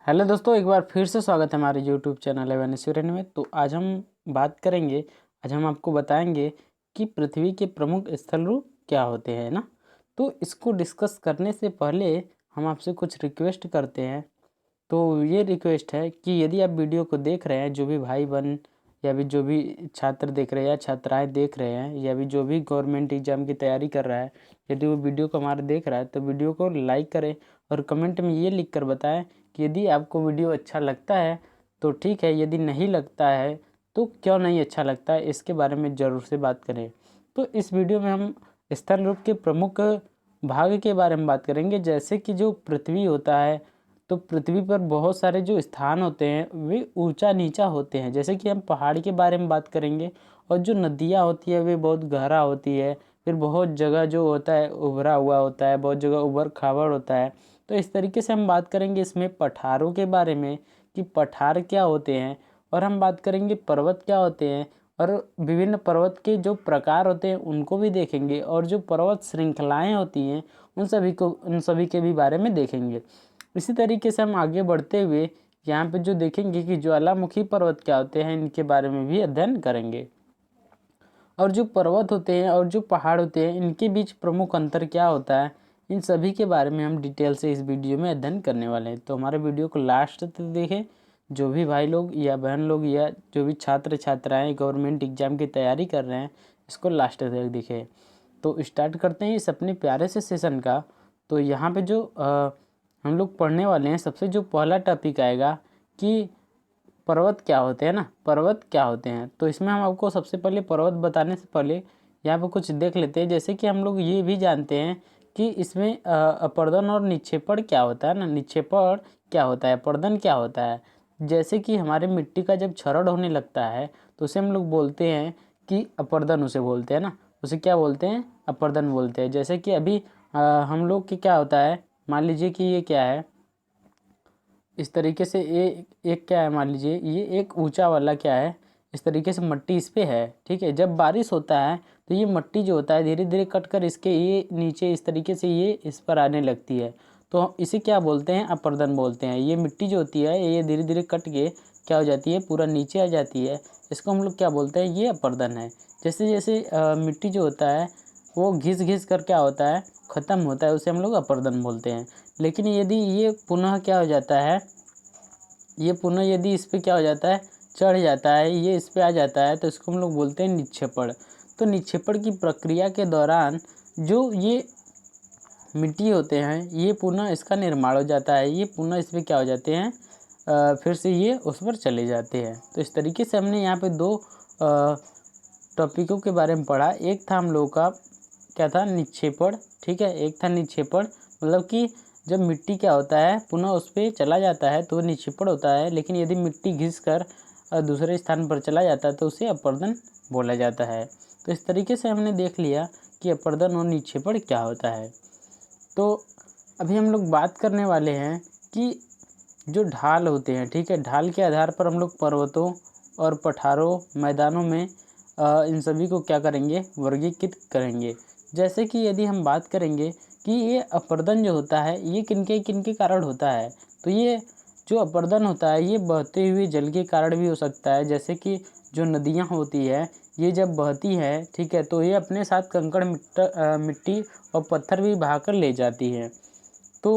Hello दोस्तों, एक बार फिर से स्वागत है हमारे यूट्यूब चैनल एवेन्यूरेन में। तो आज हम बात करेंगे, आज हम आपको बताएंगे कि पृथ्वी के प्रमुख स्थल रूप क्या होते हैं ना। तो इसको डिस्कस करने से पहले हम आपसे कुछ रिक्वेस्ट करते हैं। तो ये रिक्वेस्ट है कि यदि आप वीडियो को देख रहे हैं, जो भी भाई बहन या भी जो भी छात्र देख रहे हैं या छात्राएं देख रहे हैं या भी जो भी गवर्नमेंट एग्जाम की तैयारी कर रहा है, यदि वो वीडियो को हमारा देख रहा है तो वीडियो को लाइक करें और कमेंट में ये लिख कर बताएं कि यदि आपको वीडियो अच्छा लगता है तो ठीक है, यदि नहीं लगता है तो क्यों नहीं अच्छा लगता है, इसके बारे में ज़रूर से बात करें। तो इस वीडियो में हम स्थल रूप के प्रमुख भाग के बारे में बात करेंगे। जैसे कि जो पृथ्वी होता है, तो पृथ्वी पर बहुत सारे जो स्थान होते हैं वे ऊंचा नीचा होते हैं। जैसे कि हम पहाड़ के बारे में बात करेंगे, और जो नदियाँ होती है वे बहुत गहरा होती है। फिर बहुत जगह जो होता है उभरा हुआ होता है, बहुत जगह उबड़ खाबड़ होता है। तो इस तरीके से हम बात करेंगे इसमें पठारों के बारे में कि पठार क्या होते हैं, और हम बात करेंगे पर्वत क्या होते हैं, और विभिन्न पर्वत के जो प्रकार होते हैं उनको भी देखेंगे, और जो पर्वत श्रृंखलाएँ होती हैं उन सभी के भी बारे में देखेंगे। इसी तरीके से हम आगे बढ़ते हुए यहाँ पे जो देखेंगे कि ज्वालामुखी पर्वत क्या होते हैं, इनके बारे में भी अध्ययन करेंगे। और जो पर्वत होते हैं और जो पहाड़ होते हैं इनके बीच प्रमुख अंतर क्या होता है, इन सभी के बारे में हम डिटेल से इस वीडियो में अध्ययन करने वाले हैं। तो हमारे वीडियो को लास्ट तक देखें। जो भी भाई लोग या बहन लोग या जो भी छात्र छात्राएं गवर्नमेंट एग्जाम की तैयारी कर रहे हैं, इसको लास्ट तक देखें। तो स्टार्ट करते हैं इस अपने प्यारे से सेशन का। तो यहाँ पे जो हम लोग पढ़ने वाले हैं, सबसे जो पहला टॉपिक आएगा कि पर्वत क्या होते हैं ना, पर्वत क्या होते हैं। तो इसमें हम आपको सबसे पहले पर्वत बताने से पहले यहाँ पे कुछ देख लेते हैं। जैसे कि हम लोग ये भी जानते हैं कि इसमें अपर्दन और निक्षेपण क्या होता है ना, निक्षेपण क्या होता है, अपर्दन क्या होता है। जैसे कि हमारे मिट्टी का जब क्षरण होने लगता है तो उसे हम लोग बोलते हैं कि अपर्दन, उसे बोलते हैं ना, उसे क्या बोलते हैं, अपर्दन बोलते हैं। जैसे कि अभी हम लोग के क्या होता है, मान लीजिए कि ये क्या है, इस तरीके से ये एक क्या है, मान लीजिए ये एक ऊंचा वाला क्या है, इस तरीके से मट्टी इस पे है, ठीक है। जब बारिश होता है तो ये मट्टी जो होता है धीरे धीरे कट कर इसके ये नीचे इस तरीके से ये इस पर आने लगती है। तो इसे क्या बोलते हैं, अपर्दन बोलते हैं। ये मिट्टी जो होती है ये धीरे धीरे कट के क्या हो जाती है, पूरा नीचे आ जाती है। इसको हम लोग क्या बोलते हैं, ये अपर्दन है। जैसे जैसे मिट्टी जो होता है वो घिस घिस कर क्या होता है, ख़त्म होता है, उसे हम लोग अपर्दन बोलते हैं। लेकिन यदि ये पुनः क्या हो जाता है, ये पुनः यदि इस पे क्या हो जाता है, चढ़ जाता है, ये इस पे आ जाता है, तो इसको हम लोग बोलते हैं निक्षेपण। तो निक्षेपण की प्रक्रिया के दौरान जो ये मिट्टी होते हैं ये पुनः इसका निर्माण हो जाता है, ये पुनः इस पर क्या हो जाते हैं, फिर से ये उस पर चले जाते हैं। तो इस तरीके से हमने यहाँ पे दो टॉपिकों के बारे में पढ़ा। एक था हम लोगों का क्या था, निक्षेपण, ठीक है। एक था निक्षेपण, मतलब कि जब मिट्टी क्या होता है पुनः उस पर चला जाता है तो निक्षेपण होता है। लेकिन यदि मिट्टी घिस कर दूसरे स्थान पर चला जाता है तो उसे अपर्दन बोला जाता है। तो इस तरीके से हमने देख लिया कि अपर्दन और निक्षेपण क्या होता है। तो अभी हम लोग बात करने वाले हैं कि जो ढाल होते हैं, ठीक है, ढाल के आधार पर हम लोग पर्वतों और पठारों मैदानों में इन सभी को क्या करेंगे, वर्गीकृत करेंगे। जैसे कि यदि हम बात करेंगे कि ये अपर्दन जो होता है ये किनके किनके कारण होता है, तो ये जो अपर्दन होता है ये बहते हुए जल के कारण भी हो सकता है। जैसे कि जो नदियाँ होती है ये जब बहती है, ठीक है, तो ये अपने साथ कंकड़ मिट्टी और पत्थर भी बहाकर ले जाती है। तो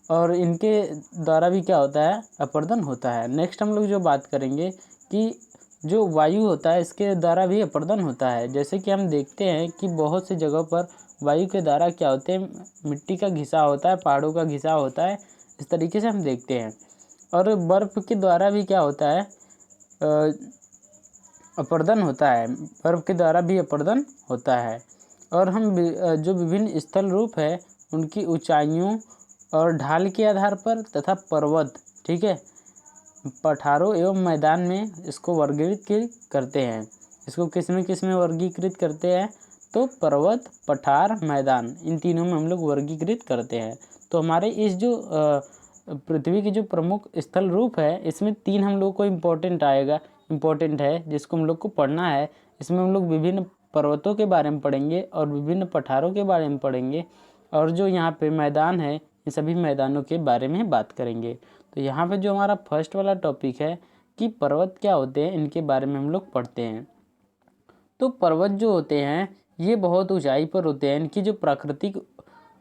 और इनके द्वारा भी क्या होता है, अपर्दन होता है। नेक्स्ट हम लोग जो बात करेंगे कि जो वायु होता है इसके द्वारा भी अपर्दन होता है। जैसे कि हम देखते हैं कि बहुत सी जगहों पर वायु के द्वारा क्या होते हैं, मिट्टी का घिसाव होता है, पहाड़ों का घिसाव होता है, इस तरीके से हम देखते हैं। और बर्फ़ के द्वारा भी क्या होता है, अपर्दन होता है, बर्फ़ के द्वारा भी अपर्दन होता है। और हम जो विभिन्न स्थल रूप है उनकी ऊंचाइयों और ढाल के आधार पर तथा पर्वत, ठीक है, पठारों एवं मैदान में इसको वर्गीकृत करते हैं। इसको किस में वर्गीकृत करते हैं, तो पर्वत, पठार, मैदान, इन तीनों में हम लोग वर्गीकृत करते हैं। तो हमारे इस जो पृथ्वी की जो प्रमुख स्थल रूप है इसमें तीन हम लोग को इम्पोर्टेंट है जिसको हम लोग को पढ़ना है। इसमें हम लोग विभिन्न पर्वतों के बारे में पढ़ेंगे और विभिन्न पठारों के बारे में पढ़ेंगे, और जो यहाँ पे मैदान है इन सभी मैदानों के बारे में बात करेंगे। तो यहाँ पे जो हमारा फर्स्ट वाला टॉपिक है कि पर्वत क्या होते हैं, इनके बारे में हम लोग पढ़ते हैं। तो पर्वत जो होते हैं ये बहुत ऊंचाई पर होते हैं। इनकी जो प्राकृतिक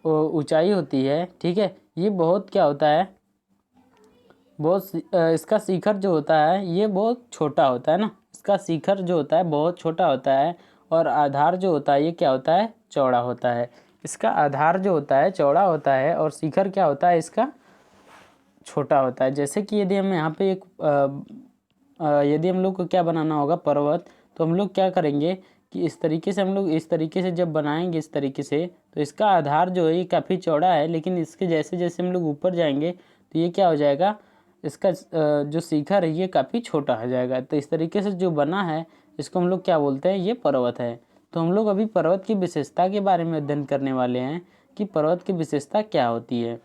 ऊंचाई होती है, ठीक है, ये बहुत क्या होता है, बहुत इसका शिखर जो होता है ये बहुत छोटा होता है ना। इसका शिखर जो होता है बहुत छोटा होता है और आधार जो होता है ये क्या होता है, चौड़ा होता है। इसका आधार जो होता है चौड़ा होता है और शिखर क्या होता है इसका छोटा होता है। जैसे कि यदि हम यहाँ पे यदि हम लोग को क्या बनाना होगा पर्वत, तो हम लोग क्या करेंगे कि इस तरीके से हम लोग इस तरीके से जब बनाएंगे इस तरीके से, तो इसका आधार जो है ये काफ़ी चौड़ा है, लेकिन इसके जैसे जैसे हम लोग ऊपर जाएंगे तो ये क्या हो जाएगा, इसका जो शिखर है ये काफ़ी छोटा हो जाएगा। तो इस तरीके से जो बना है इसको हम लोग क्या बोलते हैं, ये पर्वत है। तो हम लोग अभी पर्वत की विशेषता के बारे में अध्ययन करने वाले हैं कि पर्वत की विशेषता क्या होती है।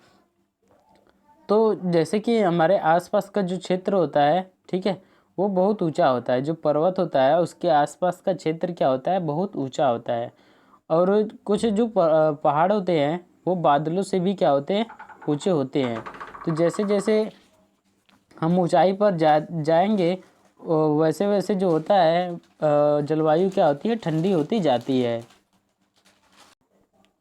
तो जैसे कि हमारे आसपास का जो क्षेत्र होता है, ठीक है, वो बहुत ऊंचा होता है। जो पर्वत होता है उसके आसपास का क्षेत्र क्या होता है, बहुत ऊंचा होता है। और कुछ जो पहाड़ होते हैं वो बादलों से भी क्या होते हैं, ऊंचे होते हैं। तो जैसे जैसे हम ऊंचाई पर जाएंगे वैसे वैसे जो होता है जलवायु क्या होती है, ठंडी होती जाती है।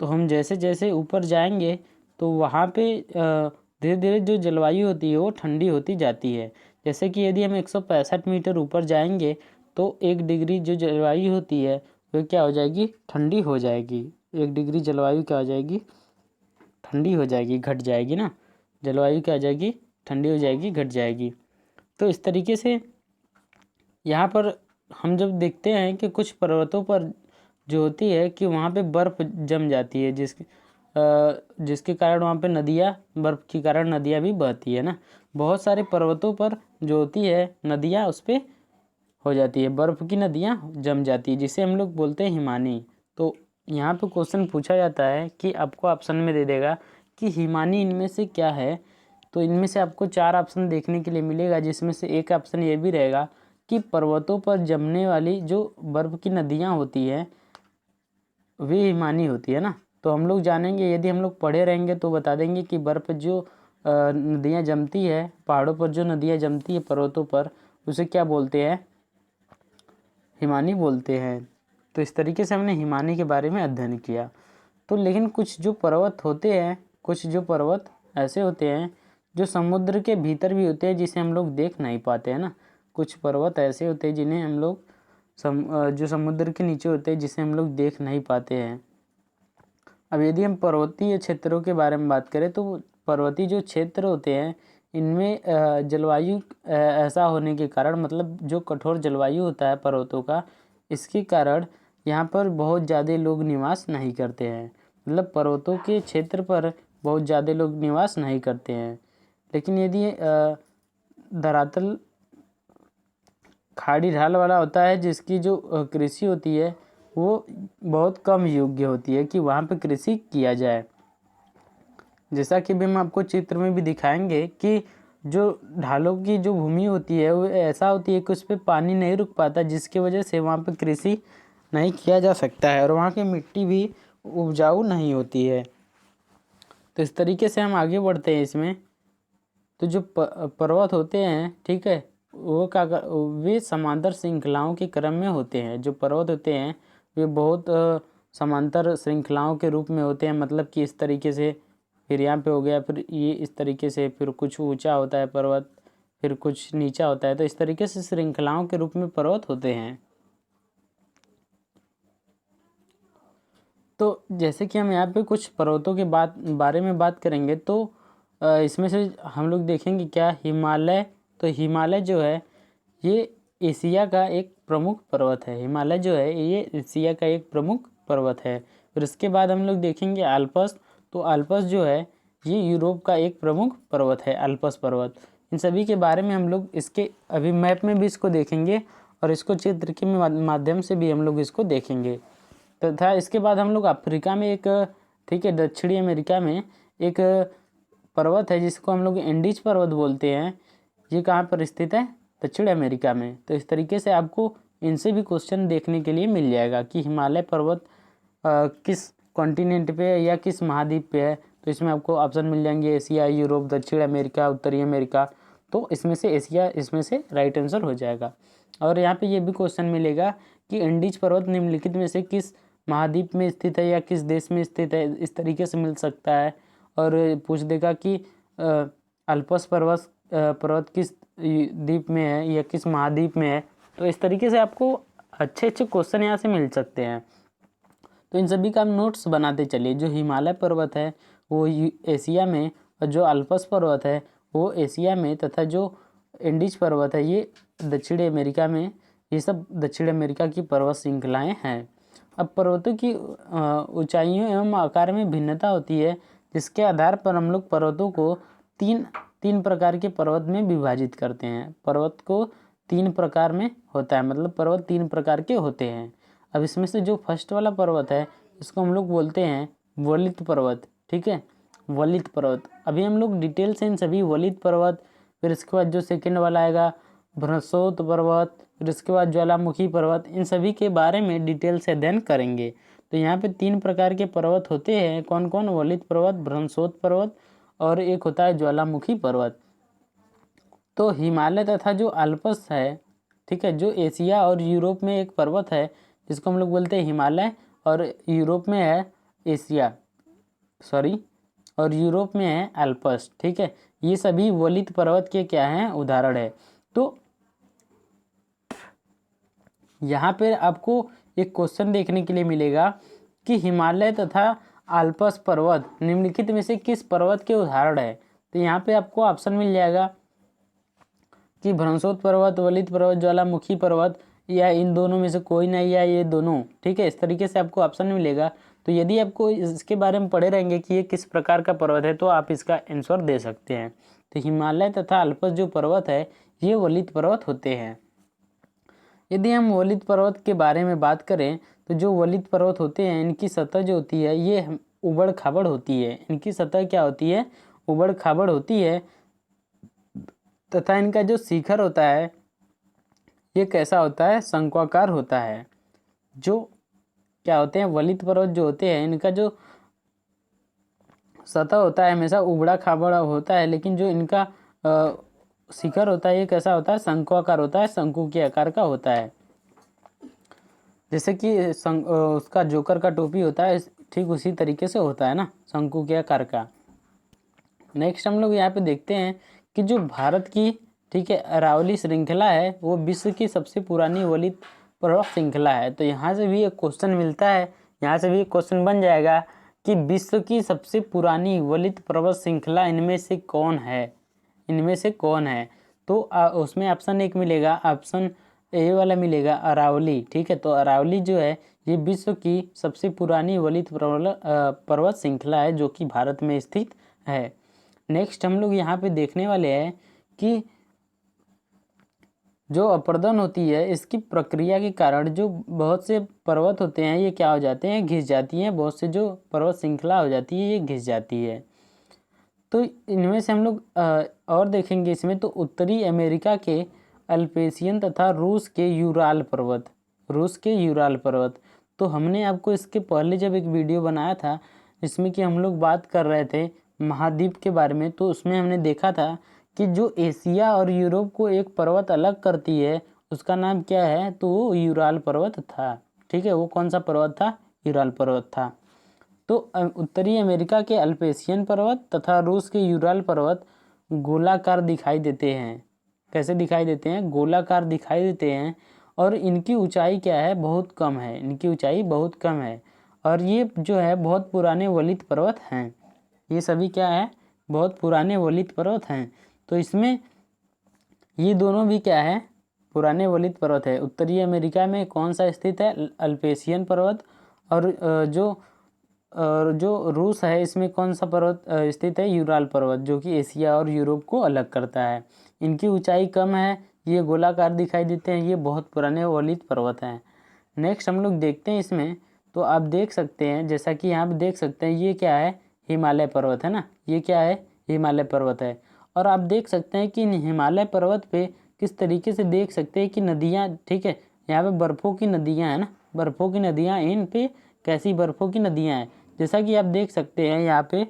तो हम जैसे जैसे ऊपर जाएंगे तो वहाँ पे धीरे धीरे जो जलवायु होती है वो ठंडी होती जाती है। जैसे कि यदि हम 165 मीटर ऊपर जाएंगे तो 1 डिग्री जो जलवायु होती है वो क्या हो जाएगी, ठंडी हो जाएगी। 1 डिग्री जलवायु क्या हो जाएगी, ठंडी हो जाएगी, घट जाएगी ना। जलवायु क्या हो जाएगी, ठंडी हो जाएगी, घट जाएगी। तो इस तरीके से यहाँ पर हम जब देखते हैं कि कुछ पर्वतों पर जो होती है कि वहाँ पे बर्फ़ जम जाती है, जिसके कारण वहाँ पे नदियाँ, बर्फ़ के कारण नदियाँ भी बहती है ना। बहुत सारे पर्वतों पर जो होती है नदियाँ उस पर हो जाती है, बर्फ़ की नदियाँ जम जाती है, जिसे हम लोग बोलते हैं हिमानी। तो यहाँ पे क्वेश्चन पूछा जाता है कि आपको ऑप्शन में दे देगा कि हिमानी इनमें से क्या है। तो इनमें से आपको 4 ऑप्शन देखने के लिए मिलेगा, जिसमें से एक ऑप्शन ये भी रहेगा कि पर्वतों पर जमने वाली जो बर्फ़ की नदियाँ होती हैं वे हिमानी होती है ना। तो हम लोग जानेंगे, यदि हम लोग पढ़े रहेंगे तो बता देंगे कि बर्फ़ जो नदियाँ जमती है, पहाड़ों पर जो नदियाँ जमती है पर्वतों पर, उसे क्या बोलते हैं, हिमानी बोलते हैं। तो इस तरीके से हमने हिमानी के बारे में अध्ययन किया। तो लेकिन कुछ जो पर्वत होते हैं, कुछ जो पर्वत ऐसे होते हैं जो समुद्र के भीतर भी होते हैं, जिसे हम लोग देख नहीं पाते हैं ना। कुछ पर्वत ऐसे होते हैं जिन्हें हम लोग जो समुद्र के नीचे होते हैं, जिसे हम लोग देख नहीं पाते हैं। अब यदि हम पर्वतीय क्षेत्रों के बारे में बात करें तो पर्वतीय जो क्षेत्र होते हैं इनमें जलवायु ऐसा होने के कारण, मतलब जो कठोर जलवायु होता है पर्वतों का, इसके कारण यहाँ पर बहुत ज़्यादा लोग निवास नहीं करते हैं। मतलब पर्वतों के क्षेत्र पर बहुत ज़्यादा लोग निवास नहीं करते हैं। लेकिन यदि धरातल खाड़ी ढाल वाला होता है, जिसकी जो कृषि होती है वो बहुत कम योग्य होती है कि वहाँ पे कृषि किया जाए। जैसा कि भी हम आपको चित्र में भी दिखाएंगे कि जो ढालों की जो भूमि होती है वो ऐसा होती है कि उस पर पानी नहीं रुक पाता, जिसकी वजह से वहाँ पे कृषि नहीं किया जा सकता है और वहाँ की मिट्टी भी उपजाऊ नहीं होती है। तो इस तरीके से हम आगे बढ़ते हैं इसमें। तो जो पर्वत होते हैं, ठीक है, वे समांतर श्रृंखलाओं के क्रम में होते हैं। जो पर्वत होते हैं वे बहुत समांतर श्रृंखलाओं के रूप में होते हैं। मतलब कि इस तरीके से, फिर यहाँ पे हो गया, फिर ये इस तरीके से, फिर कुछ ऊंचा होता है पर्वत, फिर कुछ नीचा होता है। तो इस तरीके से श्रृंखलाओं के रूप में पर्वत होते हैं। तो जैसे कि हम यहाँ पे कुछ पर्वतों के बारे में बात करेंगे, तो इसमें से हम लोग देखेंगे क्या, हिमालय। तो हिमालय जो है ये एशिया का एक प्रमुख पर्वत है। हिमालय जो है ये एशिया का एक प्रमुख पर्वत है। फिर उसके बाद हम लोग देखेंगे आल्प्स। तो आल्प्स जो है ये यूरोप का एक प्रमुख पर्वत है, आल्प्स पर्वत। इन सभी के बारे में हम लोग इसके अभी मैप में भी इसको देखेंगे और इसको चित्र के माध्यम से भी हम लोग इसको देखेंगे। तथा इसके बाद हम लोग अफ्रीका में एक, ठीक है, दक्षिणी अमेरिका में एक पर्वत है जिसको हम लोग एंडीज पर्वत बोलते हैं। ये कहाँ पर स्थित है, दक्षिण अमेरिका में। तो इस तरीके से आपको इनसे भी क्वेश्चन देखने के लिए मिल जाएगा कि हिमालय पर्वत किस कॉन्टिनेंट पे है या किस महाद्वीप पे है। तो इसमें आपको ऑप्शन मिल जाएंगे एशिया, यूरोप, दक्षिण अमेरिका, उत्तरी अमेरिका। तो इसमें से एशिया इसमें से राइट आंसर हो जाएगा। और यहाँ पे ये भी क्वेश्चन मिलेगा कि एंडीज पर्वत निम्नलिखित में से किस महाद्वीप में स्थित है या किस देश में स्थित है, इस तरीके से मिल सकता है। और पूछ देगा कि अल्पस पर्वत किस द्वीप में है या किस महाद्वीप में है। तो इस तरीके से आपको अच्छे अच्छे क्वेश्चन यहाँ से मिल सकते हैं। तो इन सभी का हम नोट्स बनाते चलिए। जो हिमालय पर्वत है वो एशिया में, और जो अल्पस पर्वत है वो एशिया में, तथा जो एंडीज पर्वत है ये दक्षिण अमेरिका में। ये सब दक्षिण अमेरिका की पर्वत श्रृंखलाएँ हैं। अब पर्वतों की ऊंचाइयों एवं आकार में भिन्नता होती है, जिसके आधार पर हम लोग पर्वतों को तीन प्रकार के पर्वत में विभाजित करते हैं। पर्वत को 3 प्रकार में होता है, मतलब पर्वत 3 प्रकार के होते हैं। अब इसमें से जो फर्स्ट वाला पर्वत है इसको हम लोग बोलते हैं वलित पर्वत। ठीक है, वलित पर्वत। अभी हम लोग डिटेल से इन सभी वलित पर्वत, फिर इसके बाद जो सेकंड वाला आएगा भ्रंशोत पर्वत, फिर इसके बाद ज्वालामुखी पर्वत, इन सभी के बारे में डिटेल से अध्ययन करेंगे। तो यहाँ पे 3 प्रकार के पर्वत होते हैं। कौन कौन? वलित पर्वत, भ्रंशोत पर्वत और एक होता है ज्वालामुखी पर्वत। तो हिमालय तथा जो अल्पस है, ठीक है, जो एशिया और यूरोप में एक पर्वत है जिसको हम लोग बोलते हैं हिमालय, और यूरोप में है और यूरोप में है अल्पस। ठीक है, ये सभी वलित पर्वत के क्या हैं? उदाहरण है। तो यहाँ पे आपको एक क्वेश्चन देखने के लिए मिलेगा कि हिमालय तथा अल्पस पर्वत निम्नलिखित में से किस पर्वत के उदाहरण है। तो यहाँ पे आपको ऑप्शन मिल जाएगा कि भ्रंशोत पर्वत, वलित पर्वत, ज्वालामुखी पर्वत, या इन दोनों में से कोई नहीं, या ये दोनों। ठीक है, इस तरीके से आपको ऑप्शन मिलेगा। तो यदि आपको इसके बारे में पढ़े रहेंगे कि ये किस प्रकार का पर्वत है तो आप इसका आंसर दे सकते हैं। तो हिमालय तथा अल्पस जो पर्वत है ये वलित पर्वत होते हैं। यदि हम वलित पर्वत के बारे में बात करें तो जो वलित पर्वत होते हैं इनकी सतह जो होती है ये उबड़ खाबड़ होती है। इनकी सतह क्या होती है? उबड़ खाबड़ होती है। तथा इनका जो शिखर होता है ये कैसा होता है? शंक्वाकार होता है। जो क्या होते हैं? वलित पर्वत जो होते हैं इनका जो सतह होता है हमेशा उबड़ा खाबड़ा होता है, लेकिन जो इनका शिखर होता है ये कैसा होता है? शंक्वाकार होता है, शंकु के आकार का होता है। जैसे कि उसका जोकर का टोपी होता है, ठीक उसी तरीके से होता है ना, शंकु के आकार का। नेक्स्ट हम लोग यहाँ पे देखते हैं कि जो भारत की, ठीक है, अरावली श्रृंखला है वो विश्व की सबसे पुरानी वलित पर्वत श्रृंखला है। तो यहाँ से भी एक क्वेश्चन मिलता है, यहाँ से भी एक क्वेश्चन बन जाएगा कि विश्व की सबसे पुरानी वलित पर्वत श्रृंखला इनमें से कौन है? इनमें से कौन है? तो उसमें ऑप्शन 1 मिलेगा, ऑप्शन ए वाला मिलेगा, अरावली। ठीक है, तो अरावली जो है ये विश्व की सबसे पुरानी वलित पर्वत श्रृंखला है जो कि भारत में स्थित है। नेक्स्ट हम लोग यहाँ पे देखने वाले हैं कि जो अपर्दन होती है इसकी प्रक्रिया के कारण जो बहुत से पर्वत होते हैं ये क्या हो जाते हैं? घिस जाती हैं। बहुत से जो पर्वत श्रृंखला हो जाती है ये घिस जाती है। तो इनमें से हम लोग और देखेंगे इसमें, तो उत्तरी अमेरिका के अल्पेशियन तथा रूस के यूराल पर्वत। तो हमने आपको इसके पहले जब एक वीडियो बनाया था जिसमें कि हम लोग बात कर रहे थे महाद्वीप के बारे में, तो उसमें हमने देखा था कि जो एशिया और यूरोप को एक पर्वत अलग करती है उसका नाम क्या है? तो वो यूराल पर्वत था। ठीक है, वो कौन सा पर्वत था? यूराल पर्वत था। तो उत्तरी अमेरिका के अल्पेशियन पर्वत तथा रूस के यूराल पर्वत गोलाकार दिखाई देते हैं। कैसे दिखाई देते हैं? गोलाकार दिखाई देते हैं। और इनकी ऊंचाई क्या है? बहुत कम है। इनकी ऊंचाई बहुत कम है। और ये जो है बहुत पुराने वलित पर्वत हैं। ये सभी क्या है? बहुत पुराने वलित पर्वत हैं। तो इसमें ये दोनों भी क्या है? पुराने वलित पर्वत है। उत्तरी अमेरिका में कौन सा स्थित है? अल्पेशियन पर्वत। और जो रूस है इसमें कौन सा पर्वत स्थित है? यूराल पर्वत, जो कि एशिया और यूरोप को अलग करता है। इनकी ऊंचाई कम है, ये गोलाकार दिखाई देते हैं, ये बहुत पुराने वलित पर्वत हैं। नेक्स्ट हम लोग देखते हैं इसमें, तो आप देख सकते हैं जैसा कि यहाँ पे देख सकते हैं ये क्या है? हिमालय पर्वत है ना। ये क्या है? हिमालय पर्वत है। और आप देख सकते हैं कि हिमालय पर्वत पे किस तरीके से देख सकते हैं कि नदियाँ, ठीक है, यहाँ पे बर्फ़ों की नदियाँ हैं ना, बर्फ़ों की नदियाँ, इन पे कैसी बर्फ़ों की नदियाँ हैं। जैसा कि आप देख सकते हैं यहाँ पे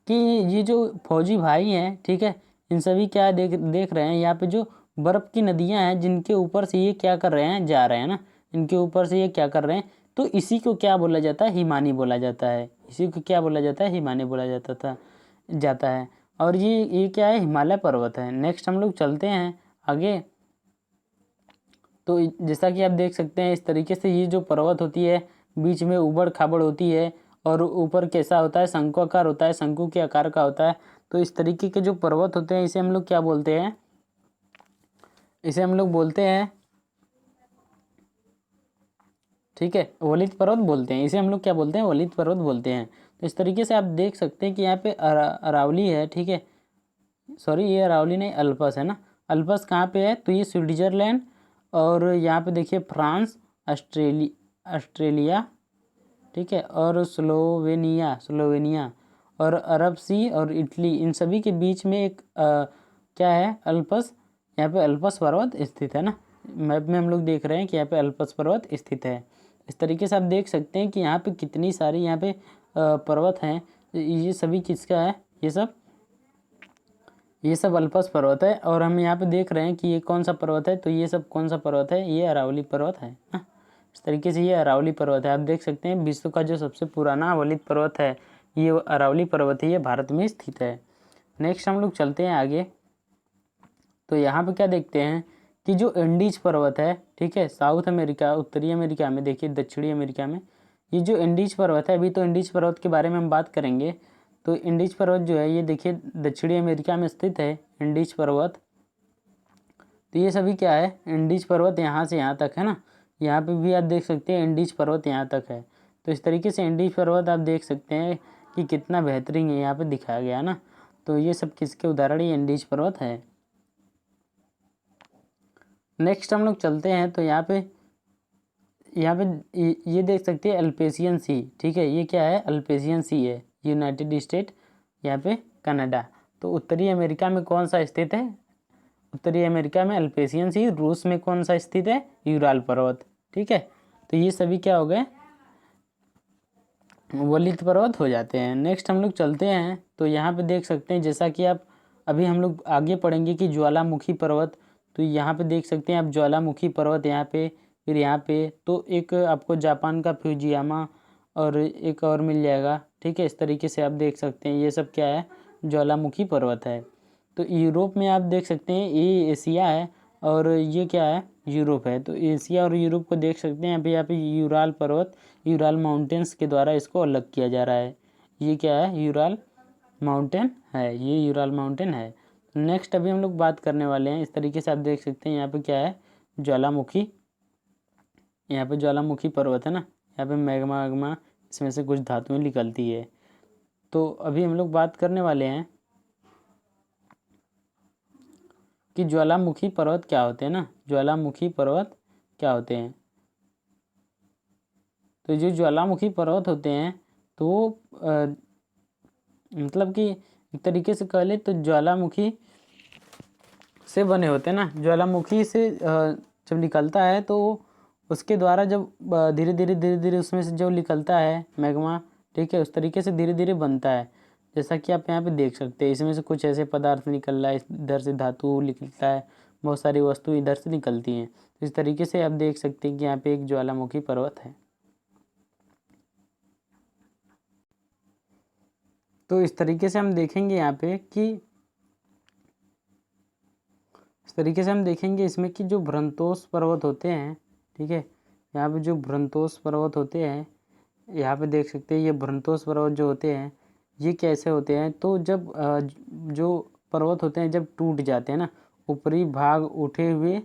कि ये जो फौजी भाई हैं, ठीक है, इन सभी क्या देख रहे हैं यहाँ पे जो बर्फ़ की नदियाँ हैं जिनके ऊपर से ये क्या कर रहे हैं, जा रहे हैं ना, इनके ऊपर से ये क्या कर रहे हैं, तो इसी को क्या बोला जाता है, हिमानी बोला जाता है। इसी को क्या बोला जाता है, हिमानी बोला जाता है। और ये क्या है, हिमालय पर्वत है। नेक्स्ट हम लोग चलते हैं आगे। तो जैसा कि आप देख सकते हैं इस तरीके से ये जो पर्वत होती है बीच में उबड़ खाबड़ होती है और ऊपर कैसा होता है, शंकुआकार होता है, शंकु के आकार का होता है। तो इस तरीके के जो पर्वत होते हैं इसे हम लोग क्या बोलते हैं, इसे हम लोग बोलते हैं, ठीक है, वलित पर्वत बोलते हैं। इसे हम लोग क्या बोलते हैं, वलित पर्वत बोलते हैं। तो इस तरीके से आप देख सकते हैं कि यहाँ पे अरावली है, ठीक है, सॉरी ये अरावली नहीं, अल्पस है ना। अल्पस कहाँ पे है, तो ये स्विट्जरलैंड और यहाँ पे देखिए फ्रांस, ऑस्ट्रेलिया, ठीक है, और स्लोवेनिया और अरब सी और इटली, इन सभी के बीच में एक क्या है, अल्पस, यहाँ पे अल्पस पर्वत स्थित है ना। मैप में हम लोग देख रहे हैं कि यहाँ पे अल्पस पर्वत स्थित है। इस तरीके से आप देख सकते हैं कि यहाँ पे कितनी सारी यहाँ पे पर्वत हैं। ये सभी किसका है, ये सब अल्पस पर्वत है। और हम यहाँ पे देख रहे हैं कि ये कौन सा पर्वत है, तो ये सब कौन सा पर्वत है, ये अरावली पर्वत है ना। इस तरीके से ये अरावली पर्वत है। आप देख सकते हैं विश्व का जो सबसे पुराना वलित पर्वत है ये अरावली पर्वत है, ये भारत में स्थित है। नेक्स्ट हम लोग चलते हैं आगे। तो यहाँ पे क्या देखते हैं कि जो एंडीज पर्वत है, ठीक है, साउथ अमेरिका, उत्तरी अमेरिका में, देखिए दक्षिणी अमेरिका में ये जो इंडीज पर्वत है, अभी तो इंडीज पर्वत के बारे में हम बात करेंगे। तो इंडीज पर्वत जो है ये देखिए दक्षिणी अमेरिका में स्थित है इंडीज पर्वत। तो ये सभी क्या है, इंडीज पर्वत यहाँ से यहाँ तक है ना। यहाँ पे भी आप देख सकते हैं इंडीज पर्वत यहाँ तक है। तो इस तरीके से इंडीज पर्वत आप देख सकते हैं कि कितना बेहतरीन है, यहाँ पे दिखाया गया ना। तो ये सब किसके उदाहरण, ये इंडीज पर्वत है। नेक्स्ट हम लोग चलते हैं। तो यहाँ पे ये देख सकते हैं अल्पेशियन सी, ठीक है, ये क्या है, अल्पेशियन सी है, यूनाइटेड स्टेट, यहाँ पे कनाडा। तो उत्तरी अमेरिका में कौन सा स्थित है, उत्तरी अमेरिका में अल्पेशियन सी। रूस में कौन सा स्थित है, यूराल पर्वत, ठीक है। तो ये सभी क्या हो गए, वलित पर्वत हो जाते हैं। नेक्स्ट हम लोग चलते हैं। तो यहाँ पे देख सकते हैं जैसा कि आप अभी हम लोग आगे पढ़ेंगे कि ज्वालामुखी पर्वत। तो यहाँ पे देख सकते हैं आप ज्वालामुखी पर्वत, यहाँ पे, फिर यहाँ पे, तो एक आपको जापान का फ्यूजियामा और एक और मिल जाएगा, ठीक है। इस तरीके से आप देख सकते हैं ये सब क्या है, ज्वालामुखी पर्वत है। तो यूरोप में आप देख सकते हैं ये एशिया है और ये क्या है, यूरोप है। तो एशिया और यूरोप को देख सकते हैं यहाँ पे यूराल पर्वत, यूराल माउंटेन्स के द्वारा इसको अलग किया जा रहा है। ये क्या है, यूराल माउंटेन है, ये यूराल माउंटेन है। नेक्स्ट अभी हम लोग बात करने वाले हैं। इस तरीके से आप देख सकते हैं यहाँ पे क्या है, ज्वालामुखी, यहाँ पे ज्वालामुखी पर्वत है ना। यहाँ पे मैग्मा इसमें से कुछ धातुएं निकलती है। तो अभी हम लोग बात करने वाले हैं कि ज्वालामुखी पर्वत क्या होते हैं ना, ज्वालामुखी पर्वत क्या होते हैं। तो जो ज्वालामुखी पर्वत होते हैं तो मतलब कि एक तरीके से कह ले तो ज्वालामुखी से बने होते हैं ना। ज्वालामुखी से जब निकलता है तो उसके द्वारा जब धीरे धीरे उसमें से जो निकलता है मैग्मा, ठीक है, उस तरीके से धीरे धीरे बनता है। जैसा कि आप यहाँ पे देख सकते हैं इसमें से कुछ ऐसे पदार्थ निकल रहा है, इधर से धातु निकलता है, बहुत सारी वस्तु इधर से निकलती हैं। तो इस तरीके से आप देख सकते हैं कि यहाँ पे एक ज्वालामुखी पर्वत है। तो इस तरीके से हम देखेंगे यहाँ पे कि इस तरीके से हम देखेंगे इसमें कि जो भ्रंतोस पर्वत होते हैं, ठीक है, यहाँ पे जो भ्रंतोस पर्वत होते हैं, यहाँ पे देख सकते हैं ये भ्रंतोस पर्वत जो होते हैं ये कैसे होते हैं। तो जब जो पर्वत होते हैं जब टूट जाते हैं ना, ऊपरी भाग उठे हुए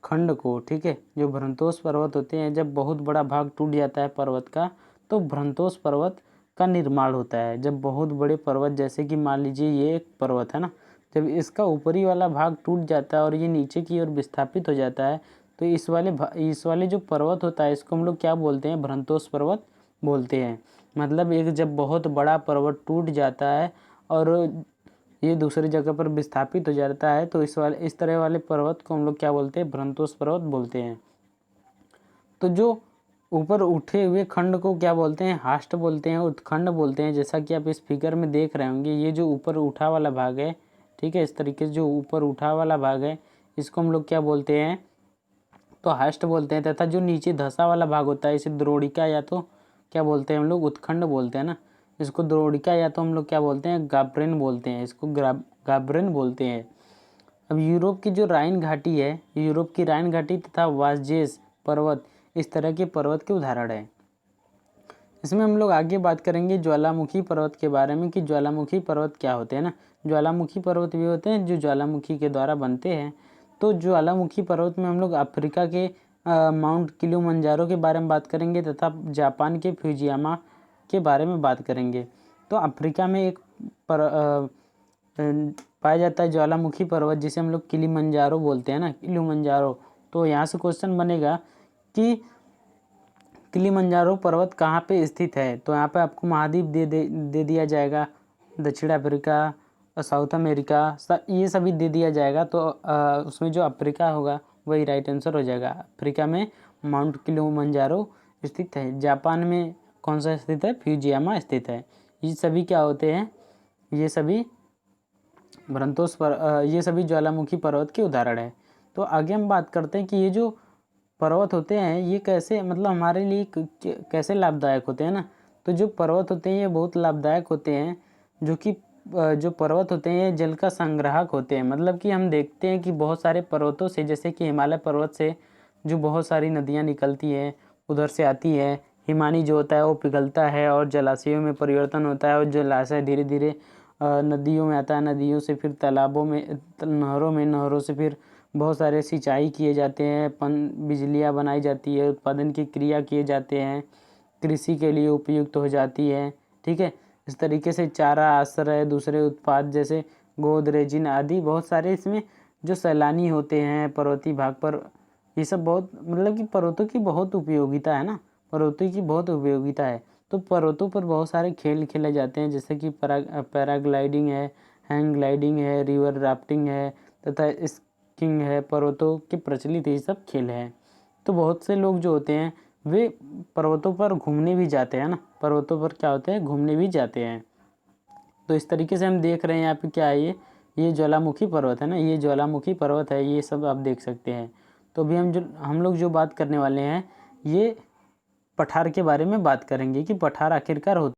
खंड को, ठीक है, जो भ्रंतोस पर्वत होते हैं जब बहुत बड़ा भाग टूट जाता है पर्वत का, तो भ्रंतोस पर्वत का निर्माण होता है। जब बहुत बड़े पर्वत, जैसे कि मान लीजिए ये एक पर्वत है ना, जब इसका ऊपरी वाला भाग टूट जाता है और ये नीचे की ओर विस्थापित हो जाता है, तो इस वाले जो पर्वत होता है इसको हम लोग क्या बोलते हैं, भ्रंतोस पर्वत बोलते हैं। मतलब एक जब बहुत बड़ा पर्वत टूट जाता है और ये दूसरी जगह पर विस्थापित हो जाता है तो इस तरह वाले पर्वत को हम लोग क्या बोलते हैं, भ्रंतोस पर्वत बोलते हैं। तो जो ऊपर उठे हुए खंड को क्या बोलते हैं? हास्ट बोलते हैं, उत्खंड बोलते हैं। जैसा कि आप इस फिगर में देख रहे होंगे, ये जो ऊपर उठा वाला भाग है, ठीक है, इस तरीके से जो ऊपर उठा वाला भाग है, इसको हम लोग क्या बोलते हैं? तो हास्ट बोलते हैं। तथा जो नीचे धंसा वाला भाग होता है, इसे द्रोणिका या तो क्या बोलते हैं हम लोग? उत्खंड बोलते हैं ना। इसको द्रोणिका या तो हम लोग क्या बोलते हैं? गाब्रेन बोलते हैं। इसको गाब्रेन बोलते हैं। अब यूरोप की जो राइन घाटी है, यूरोप की राइन घाटी तथा वाजेस पर्वत इस तरह के पर्वत के उदाहरण है। इसमें हम लोग आगे बात करेंगे ज्वालामुखी पर्वत के बारे में कि ज्वालामुखी पर्वत क्या होते हैं ना। ज्वालामुखी पर्वत भी होते हैं जो ज्वालामुखी के द्वारा बनते हैं। तो ज्वालामुखी पर्वत में हम लोग अफ्रीका के माउंट किलिमंजारो के बारे में बात करेंगे तथा जापान के फ्यूजियामा के बारे में बात करेंगे। तो अफ्रीका में एक पाया जाता है ज्वालामुखी पर्वत, जिसे हम लोग किलिमंजारो बोलते हैं ना, किलिमंजारो। तो यहाँ से क्वेश्चन बनेगा कि किलिमंजारो पर्वत कहाँ पे स्थित है? तो यहाँ पे आपको महाद्वीप दे दिया जाएगा, दक्षिण अफ्रीका, साउथ अमेरिका, ये सभी दे दिया जाएगा। तो उसमें जो अफ्रीका होगा वही राइट आंसर हो जाएगा। अफ्रीका में माउंट किलिमंजारो स्थित है। जापान में कौन सा स्थित है? फ्यूजियामा स्थित है। ये सभी क्या होते हैं? ये सभी ये सभी ज्वालामुखी पर्वत के उदाहरण है। तो आगे हम बात करते हैं कि ये जो पर्वत होते हैं ये कैसे, मतलब हमारे लिए कैसे लाभदायक होते हैं ना। तो जो पर्वत होते हैं ये बहुत लाभदायक होते हैं, जो पर्वत होते हैं ये जल का संग्राहक होते हैं। मतलब कि हम देखते हैं कि बहुत सारे पर्वतों से, जैसे कि हिमालय पर्वत से जो बहुत सारी नदियाँ निकलती हैं, उधर से आती है। हिमानी जो होता है वो पिघलता है और जलाशयों में परिवर्तन होता है, और जलाशय धीरे धीरे नदियों में आता है, नदियों से फिर तालाबों में, नहरों से फिर बहुत सारे सिंचाई किए जाते हैं, बिजलियाँ बनाई जाती है, उत्पादन की क्रिया किए जाते हैं, कृषि के लिए उपयुक्त हो जाती है। ठीक है, इस तरीके से चारा, आश्रय, दूसरे उत्पाद जैसे गोंद, रेजिन आदि बहुत सारे इसमें जो सैलानी होते हैं पर्वतीय भाग पर, ये सब बहुत, मतलब कि पर्वतों की बहुत उपयोगिता है ना, पर्वतों की बहुत उपयोगिता है। तो पर्वतों पर बहुत सारे खेल खेले जाते हैं, जैसे कि पैराग्लाइडिंग है, हैंग ग्लाइडिंग है, रिवर राफ्टिंग है तथा स्कीइंग है। पर्वतों के प्रचलित ये सब खेल हैं। तो बहुत से लोग जो होते हैं वे पर्वतों पर घूमने भी जाते हैं ना, पर्वतों पर क्या होते हैं? घूमने भी जाते हैं। तो इस तरीके से हम देख रहे हैं यहाँ पे क्या है, ये ज्वालामुखी पर्वत है ना, ये ज्वालामुखी पर्वत है, ये सब आप देख सकते हैं। तो अभी हम लोग जो बात करने वाले हैं ये पठार के बारे में बात करेंगे कि पठार आखिरकार होते।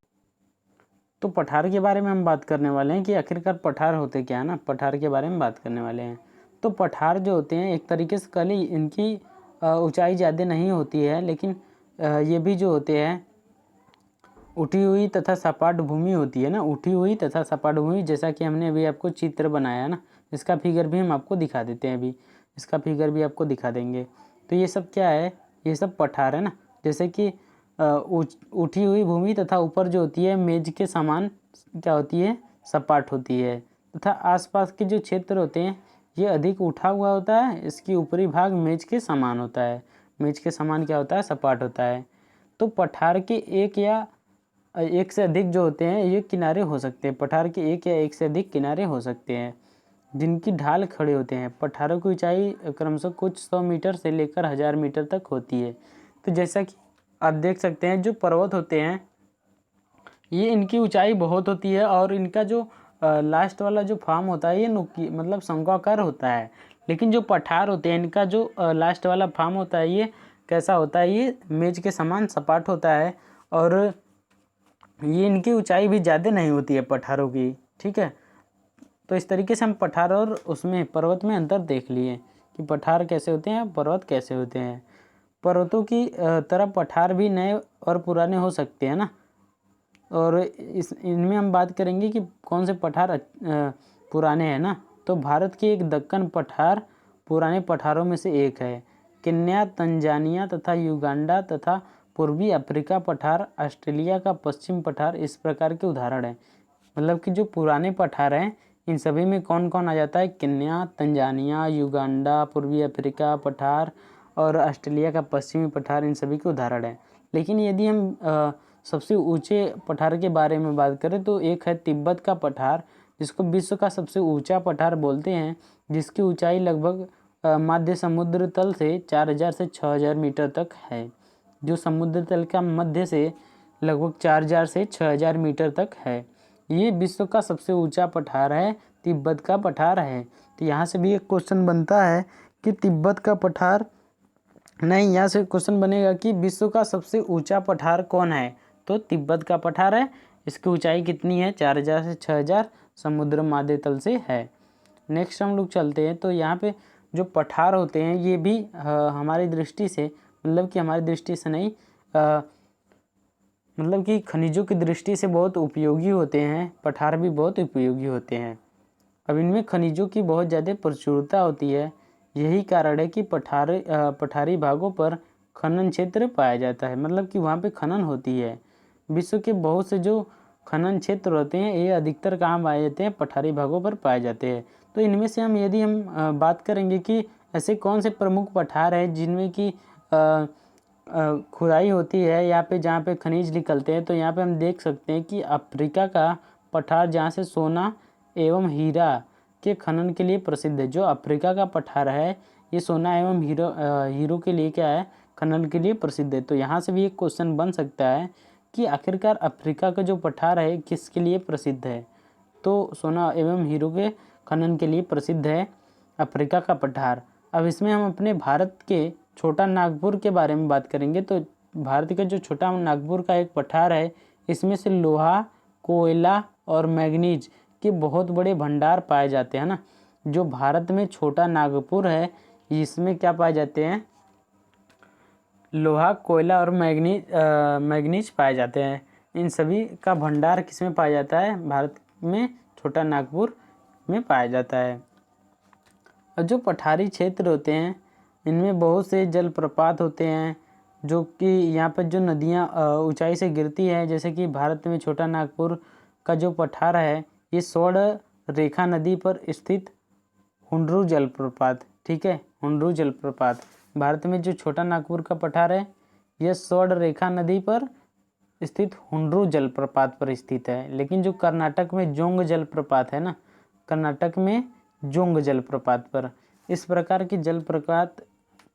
तो पठार के बारे में हम बात करने वाले हैं कि आखिरकार पठार होते क्या है ना, पठार के बारे में बात करने वाले हैं। तो पठार जो होते हैं एक तरीके से कल इनकी ऊंचाई ज़्यादा नहीं होती है, लेकिन ये भी जो होते हैं उठी हुई तथा सपाट भूमि होती है ना, उठी हुई तथा सपाट भूमि, जैसा कि हमने अभी आपको चित्र बनाया ना, इसका फिगर भी हम आपको दिखा देते हैं। अभी इसका फिगर भी आपको दिखा देंगे। तो ये सब क्या है? ये सब पठार है ना। जैसे कि उठी हुई भूमि तथा ऊपर जो होती है मेज के समान क्या होती है? सपाट होती है। तथा आसपास के जो क्षेत्र होते हैं ये अधिक उठा हुआ होता है, इसकी ऊपरी भाग मेज के समान होता है। मेज के समान क्या होता है? सपाट होता है। तो पठार के एक से अधिक जो होते हैं ये किनारे हो सकते हैं। पठार के एक या एक से अधिक किनारे हो सकते हैं जिनकी ढाल खड़े होते हैं। पठारों की ऊंचाई क्रमशः कुछ 100 मीटर से लेकर 1000 मीटर तक होती है। तो जैसा कि आप देख सकते हैं जो पर्वत होते हैं ये इनकी ऊंचाई बहुत होती है, और इनका जो लास्ट वाला जो फॉर्म होता है ये नुकी, मतलब शंक्वाकार होता है। लेकिन जो पठार होते हैं इनका जो लास्ट वाला फॉर्म होता है ये कैसा होता है? ये मेज के समान सपाट होता है, और ये इनकी ऊंचाई भी ज़्यादा नहीं होती है पठारों की। ठीक है, तो इस तरीके से हम पठार और उसमें पर्वत में अंतर देख लिए कि पठार कैसे होते हैं, पर्वत कैसे होते हैं। पर्वतों की तरह पठार भी नए और पुराने हो सकते हैं ना। और इनमें हम बात करेंगे कि कौन से पठार पुराने हैं ना। तो भारत के एक दक्कन पठार पुराने पठारों में से एक है। केन्या, तंजानिया तथा युगांडा तथा पूर्वी अफ्रीका पठार, ऑस्ट्रेलिया का पश्चिम पठार इस प्रकार के उदाहरण हैं। मतलब कि जो पुराने पठार हैं इन सभी में कौन कौन आ जाता है? केन्या, तंजानिया, युगांडा, पूर्वी अफ्रीका पठार और ऑस्ट्रेलिया का पश्चिमी पठार इन सभी के उदाहरण हैं। लेकिन यदि हम सबसे ऊंचे पठार के बारे में बात करें तो एक है तिब्बत का पठार, जिसको विश्व का सबसे ऊंचा पठार बोलते हैं, जिसकी ऊंचाई लगभग माध्य समुद्र तल से 4000 से 6000 मीटर तक है। जो समुद्र तल का मध्य से लगभग 4000 से 6000 मीटर तक है। ये विश्व का सबसे ऊंचा पठार है, तिब्बत का पठार है। तो यहाँ से भी एक क्वेश्चन बनता है कि तिब्बत का पठार नहीं, यहाँ से क्वेश्चन बनेगा कि विश्व का सबसे ऊंचा पठार कौन है, तो तिब्बत का पठार है। इसकी ऊंचाई कितनी है, 4000 से 6000 समुद्र माध्य तल से है। नेक्स्ट हम लोग चलते हैं। तो यहाँ पे जो पठार होते हैं ये भी हमारी दृष्टि से, मतलब कि हमारी दृष्टि से नहीं, मतलब कि खनिजों की दृष्टि से बहुत उपयोगी होते हैं। पठार भी बहुत उपयोगी होते हैं। अब इनमें खनिजों की बहुत ज़्यादा प्रचुरता होती है। यही कारण है कि पठारी भागों पर खनन क्षेत्र पाया जाता है, मतलब कि वहाँ पे खनन होती है। विश्व के बहुत से जो खनन क्षेत्र होते हैं ये अधिकतर कहाँ पाए जाते हैं, पठारी भागों पर पाए जाते हैं। तो इनमें से यदि हम बात करेंगे कि ऐसे कौन से प्रमुख पठार हैं जिनमें कि खुदाई होती है यहाँ पे, जहाँ पे खनिज निकलते हैं, तो यहाँ पे हम देख सकते हैं कि अफ्रीका का पठार जहाँ से सोना एवं हीरा के खनन के लिए प्रसिद्ध है। जो अफ्रीका का पठार है ये सोना एवं हीरो के लिए क्या है, खनन के लिए प्रसिद्ध है। तो यहाँ से भी एक क्वेश्चन बन सकता है कि आखिरकार अफ्रीका का जो पठार है किसके लिए प्रसिद्ध है, तो सोना एवं हीरो के खनन के लिए प्रसिद्ध है अफ्रीका का पठार। अब इसमें हम अपने भारत के छोटा नागपुर के बारे में बात करेंगे। तो भारत का जो छोटा नागपुर का एक पठार है, इसमें से लोहा, कोयला और मैग्नीज के बहुत बड़े भंडार पाए जाते हैं ना। जो भारत में छोटा नागपुर है इसमें क्या पाए जाते हैं, लोहा, कोयला और मैग्नीज पाए जाते हैं। इन सभी का भंडार किसमें पाया जाता है, भारत में छोटा नागपुर में पाया जाता है। और जो पठारी क्षेत्र होते हैं इनमें बहुत से जलप्रपात होते हैं, जो कि यहाँ पर जो नदियाँ ऊंचाई से गिरती है, जैसे कि भारत में छोटा नागपुर का जो पठार है ये स्वर्ण रेखा नदी पर स्थित हुंड्रू जलप्रपात, ठीक है, हुंड्रू जलप्रपात। भारत में जो छोटा नागपुर का पठार है यह स्वर्ण रेखा नदी पर स्थित हुंड्रू जलप्रपात पर स्थित है। लेकिन जो कर्नाटक में जोंग जलप्रपात है ना, कर्नाटक में जोंग जलप्रपात पर, इस प्रकार के जलप्रपात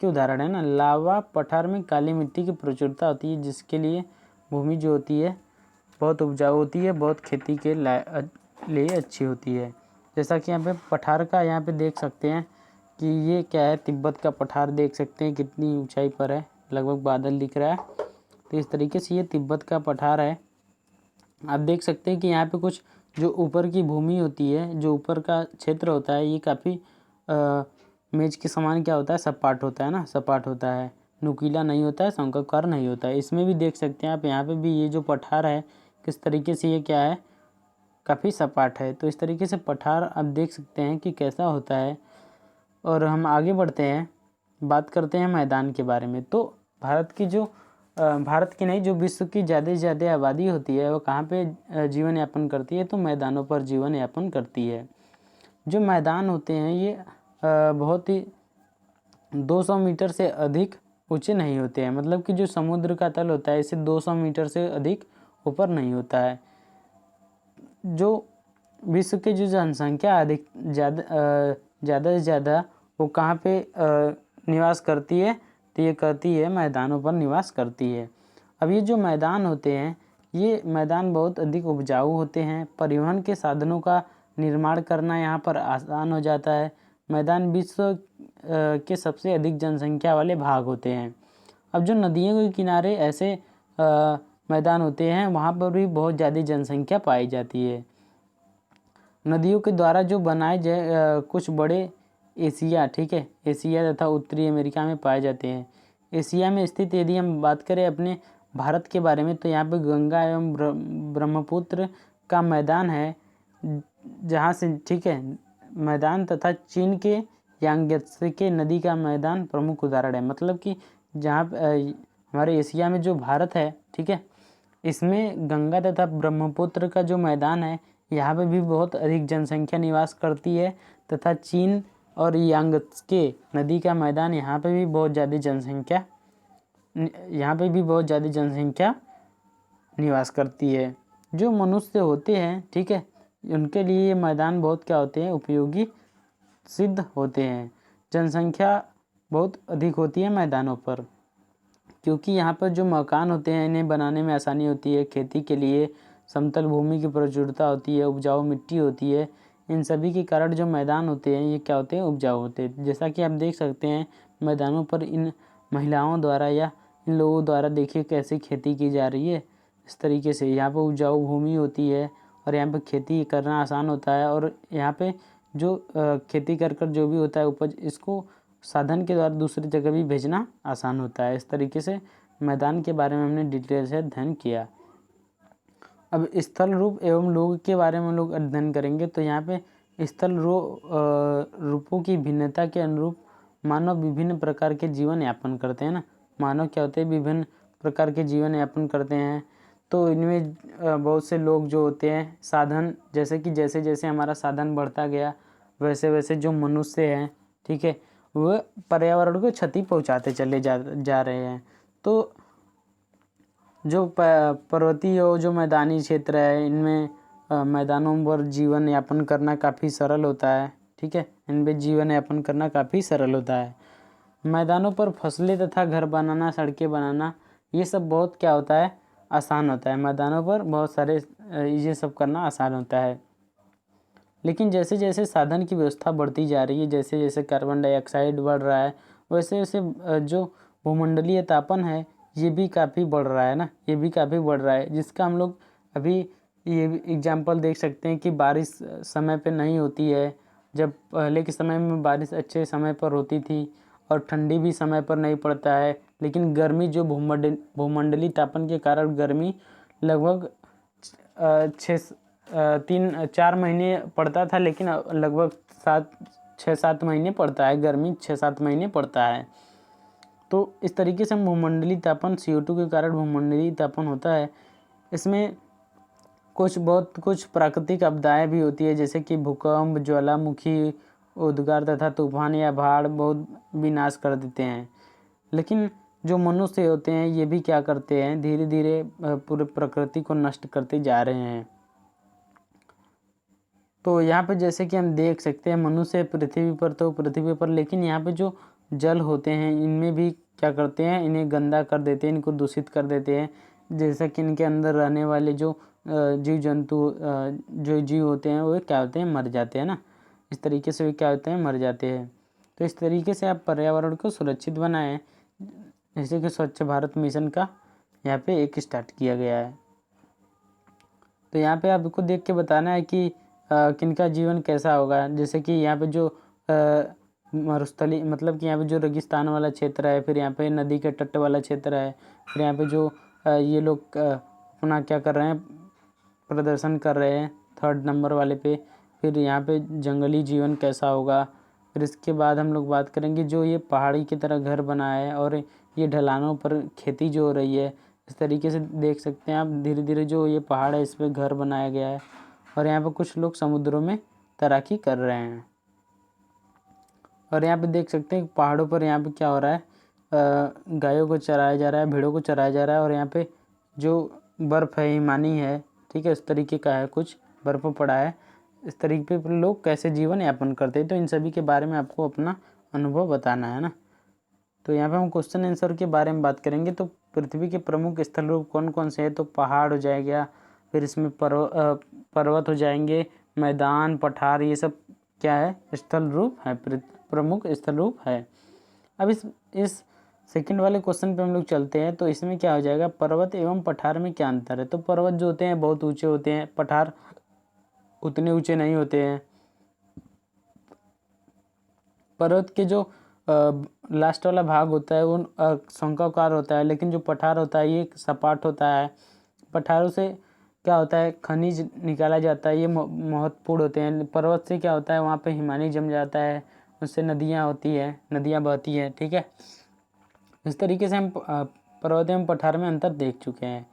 के उदाहरण है ना। लावा पठार में काली मिट्टी की प्रचुरता होती है, जिसके लिए भूमि जो होती है बहुत उपजाऊ होती है, बहुत खेती के लिए अच्छी होती है। जैसा कि यहाँ पे पठार का यहाँ पे देख सकते हैं कि ये क्या है, तिब्बत का पठार देख सकते हैं कितनी ऊंचाई पर है, लगभग बादल दिख रहा है। तो इस तरीके से ये तिब्बत का पठार है। आप देख सकते हैं कि यहाँ पे कुछ जो ऊपर की भूमि होती है, जो ऊपर का क्षेत्र होता है, ये काफ़ी मेज के समान क्या होता है, सपाट होता है ना, सपाट होता है, नुकीला नहीं होता है, शंक्वाकार नहीं होता है। इसमें भी देख सकते हैं आप, यहाँ पे भी ये जो पठार है किस तरीके से ये क्या है, काफ़ी सपाट है। तो इस तरीके से पठार आप देख सकते हैं कि कैसा होता है। और हम आगे बढ़ते हैं, बात करते हैं मैदान के बारे में। तो भारत की जो भारत की नहीं, जो विश्व की ज़्यादा से ज़्यादा आबादी होती है वो कहाँ पे जीवन यापन करती है, तो मैदानों पर जीवन यापन करती है। जो मैदान होते हैं ये बहुत ही 200 मीटर से अधिक ऊंचे नहीं होते हैं, मतलब कि जो समुद्र का तल होता है इसे 200 मीटर से अधिक ऊपर नहीं होता है। जो विश्व की जो जनसंख्या अधिक ज़्यादा से ज़्यादा वो कहाँ पे निवास करती है, तो ये करती है मैदानों पर निवास करती है। अब ये जो मैदान होते हैं ये मैदान बहुत अधिक उपजाऊ होते हैं। परिवहन के साधनों का निर्माण करना यहाँ पर आसान हो जाता है। मैदान विश्व के सबसे अधिक जनसंख्या वाले भाग होते हैं। अब जो नदियों के किनारे ऐसे मैदान होते हैं वहाँ पर भी बहुत ज़्यादा जनसंख्या पाई जाती है। नदियों के द्वारा जो बनाए जाए कुछ बड़े एशिया, ठीक है, एशिया तथा उत्तरी अमेरिका में पाए जाते हैं। एशिया में स्थित यदि हम बात करें अपने भारत के बारे में, तो यहाँ पे गंगा एवं ब्रह्मपुत्र का मैदान है, जहाँ से, ठीक है, मैदान तथा चीन के यांगत्से के नदी का मैदान प्रमुख उदाहरण है। मतलब कि जहाँ हमारे एशिया में जो भारत है, ठीक है, इसमें गंगा तथा ब्रह्मपुत्र का जो मैदान है यहाँ पे भी बहुत अधिक जनसंख्या निवास करती है, तथा चीन और यांगत्से नदी का मैदान यहाँ पे भी बहुत ज़्यादा जनसंख्या निवास करती है। जो मनुष्य होते हैं, ठीक है, उनके लिए ये मैदान बहुत क्या होते हैं, उपयोगी सिद्ध होते हैं। जनसंख्या बहुत अधिक होती है मैदानों पर। क्योंकि यहाँ पर जो मकान होते हैं इन्हें बनाने में आसानी होती है। खेती के लिए समतल भूमि की प्रचुरता होती है, उपजाऊ मिट्टी होती है। इन सभी के कारण जो मैदान होते हैं ये क्या होते हैं, उपजाऊ होते हैं। जैसा कि आप देख सकते हैं मैदानों पर इन महिलाओं द्वारा या इन लोगों द्वारा देखिए कैसे खेती की जा रही है। इस तरीके से यहाँ पर उपजाऊ भूमि होती है और यहाँ पर खेती करना आसान होता है। और यहाँ पे जो खेती कर जो भी होता है उपज, इसको साधन के द्वारा दूसरी जगह भी भेजना आसान होता है। इस तरीके से मैदान के बारे में हमने डिटेल से अध्ययन किया। अब स्थल रूप एवं लोग के बारे में लोग अध्ययन करेंगे। तो यहाँ पे स्थल रूपों की भिन्नता के अनुरूप मानव विभिन्न प्रकार के जीवन यापन करते हैं ना। मानव क्या होते हैं, विभिन्न प्रकार के जीवन यापन करते हैं। तो इनमें बहुत से लोग जो होते हैं साधन, जैसे कि जैसे जैसे हमारा साधन बढ़ता गया वैसे वैसे जो मनुष्य हैं, ठीक है, वह पर्यावरण को क्षति पहुंचाते चले जा रहे हैं। तो जो पर्वतीय और जो मैदानी क्षेत्र है इनमें मैदानों पर जीवन यापन करना काफ़ी सरल होता है, ठीक है, इनमें जीवन यापन करना काफ़ी सरल होता है। मैदानों पर फसलें तथा घर बनाना, सड़कें बनाना, ये सब बहुत क्या होता है, आसान होता है। मैदानों पर बहुत सारे ये सब करना आसान होता है। लेकिन जैसे जैसे साधन की व्यवस्था बढ़ती जा रही है, जैसे जैसे कार्बन डाइऑक्साइड बढ़ रहा है, वैसे वैसे जो भूमंडलीय तापन है ये भी काफ़ी बढ़ रहा है ना, ये भी काफ़ी बढ़ रहा है। जिसका हम लोग अभी ये एग्जाम्पल देख सकते हैं कि बारिश समय पे नहीं होती है। जब पहले के समय में बारिश अच्छे समय पर होती थी और ठंडी भी समय पर नहीं पड़ता है। लेकिन गर्मी जो भूमंडलीय तापन के कारण गर्मी लगभग 3-4 महीने पड़ता था, लेकिन लगभग 6-7 महीने पड़ता है गर्मी, 6-7 महीने पड़ता है। तो इस तरीके से भूमंडलीय तापन CO2 के कारण भूमंडलीय तापन होता है। इसमें बहुत कुछ प्राकृतिक आपदाएं भी होती है, जैसे कि भूकंप, ज्वालामुखी, उद्गार तथा तूफान या बाढ़ बहुत विनाश कर देते हैं। लेकिन जो मनुष्य होते हैं ये भी क्या करते हैं, धीरे धीरे पूरे प्रकृति को नष्ट करते जा रहे हैं। तो यहाँ पे जैसे कि हम देख सकते हैं मनुष्य पृथ्वी पर, तो पृथ्वी पर, लेकिन यहाँ पे जो जल होते हैं इनमें भी क्या करते हैं, इन्हें गंदा कर देते हैं, इनको दूषित कर देते हैं। जैसा कि इनके अंदर रहने वाले जो जीव जंतु जो जीव होते हैं वो क्या होते हैं, मर जाते हैं ना। इस तरीके से वे क्या होते हैं, मर जाते हैं। तो इस तरीके से आप पर्यावरण को सुरक्षित बनाएं, जैसे कि स्वच्छ भारत मिशन का यहाँ पे एक स्टार्ट किया गया है। तो यहाँ पे आपको देख के बताना है कि किनका जीवन कैसा होगा। जैसे कि यहाँ पे जो मरुस्थली, मतलब कि यहाँ पे जो रेगिस्तान वाला क्षेत्र है, फिर यहाँ पे नदी के तट वाला क्षेत्र है, फिर यहाँ पे जो ये लोग अपना क्या कर रहे हैं, प्रदर्शन कर रहे हैं 3rd नंबर वाले पे। फिर यहाँ पे जंगली जीवन कैसा होगा। फिर इसके बाद हम लोग बात करेंगे जो ये पहाड़ी की तरह घर बना है और ये ढलानों पर खेती जो हो रही है। इस तरीके से देख सकते हैं आप, धीरे धीरे जो ये पहाड़ है इस पर घर बनाया गया है और यहाँ पे कुछ लोग समुद्रों में तैराकी कर रहे हैं। और यहाँ पे देख सकते हैं पहाड़ों पर यहाँ पे क्या हो रहा है, गायों को चराया जा रहा है, भेड़ों को चराया जा रहा है। और यहाँ पे जो बर्फ़ है, हिमानी है, ठीक है, इस तरीके का है, कुछ बर्फ़ पड़ा है। इस तरीके पर लोग कैसे जीवन यापन करते हैं, तो इन सभी के बारे में आपको अपना अनुभव बताना है ना। तो यहाँ पे हम क्वेश्चन आंसर के बारे में बात करेंगे। तो पृथ्वी के प्रमुख स्थल रूप कौन कौन से हैं, तो पहाड़ हो जाएगा, फिर इसमें पर्वत हो जाएंगे, मैदान, पठार, ये सब क्या है, स्थल रूप है, प्रमुख स्थल रूप है। अब इस सेकंड वाले क्वेश्चन पे हम लोग चलते हैं। तो इसमें क्या हो जाएगा, पर्वत एवं पठार में क्या अंतर है। तो पर्वत जो होते हैं बहुत ऊंचे होते हैं, पठार उतने ऊंचे नहीं होते हैं। पर्वत के जो लास्ट वाला भाग होता है वो शंक्वाकार होता है, लेकिन जो पठार होता है ये सपाट होता है। पठारों से क्या होता है, खनिज निकाला जाता है, ये महत्वपूर्ण होते हैं। पर्वत से क्या होता है, वहाँ पे हिमानी जम जाता है, उससे नदियाँ होती है, नदियाँ बहती हैं, ठीक है। इस तरीके से हम पर्वत एवं पठार में अंतर देख चुके हैं।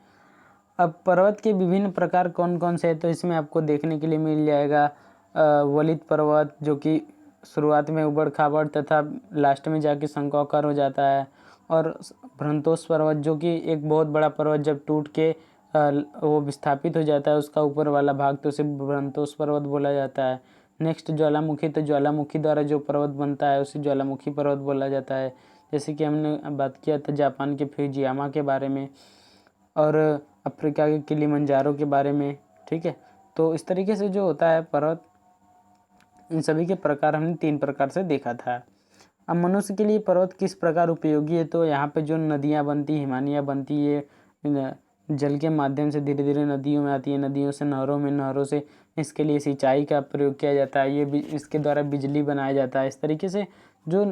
अब पर्वत के विभिन्न प्रकार कौन कौन से हैं, तो इसमें आपको देखने के लिए मिल जाएगा वलित पर्वत, जो कि शुरुआत में उबड़ खाबड़ तथा लास्ट में जाके शंक्वाकार हो जाता है। और भ्रंतोस पर्वत, जो कि एक बहुत बड़ा पर्वत जब टूट के वो विस्थापित हो जाता है उसका ऊपर वाला भाग, तो उसे भ्रंतोस पर्वत बोला जाता है। नेक्स्ट ज्वालामुखी, तो ज्वालामुखी द्वारा जो पर्वत बनता है उसे ज्वालामुखी पर्वत बोला जाता है। जैसे कि हमने बात किया था जापान के फुजियामा के बारे में और अफ्रीका के किलिमंजारो के बारे में, ठीक है। तो इस तरीके से जो होता है पर्वत, इन सभी के प्रकार हमने 3 प्रकार से देखा था। अब मनुष्य के लिए पर्वत किस प्रकार उपयोगी है, तो यहाँ पे जो नदियाँ बनती, हिमानियाँ बनती है, जल के माध्यम से धीरे धीरे नदियों में आती है, नदियों से नहरों में, नहरों से इसके लिए सिंचाई का प्रयोग किया जाता है, ये इसके द्वारा बिजली बनाया जाता है। इस तरीके से जो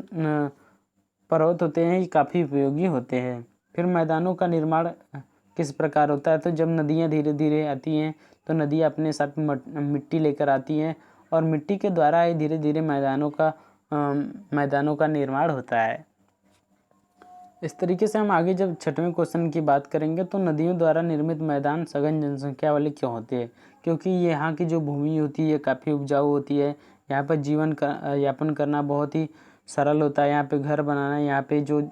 पर्वत होते हैं ये काफ़ी उपयोगी होते हैं। फिर मैदानों का निर्माण किस प्रकार होता है, तो जब नदियाँ धीरे धीरे आती हैं तो नदियाँ अपने साथ मिट्टी लेकर आती हैं और मिट्टी के द्वारा ही धीरे धीरे मैदानों का निर्माण होता है। इस तरीके से हम आगे जब 6वें क्वेश्चन की बात करेंगे तो नदियों द्वारा निर्मित मैदान सघन जनसंख्या वाले क्यों होते हैं, क्योंकि यहाँ की जो भूमि होती है काफ़ी उपजाऊ होती है, यहाँ पर जीवन का यापन करना बहुत ही सरल होता है, यहाँ पे घर बनाना, यहाँ पे जो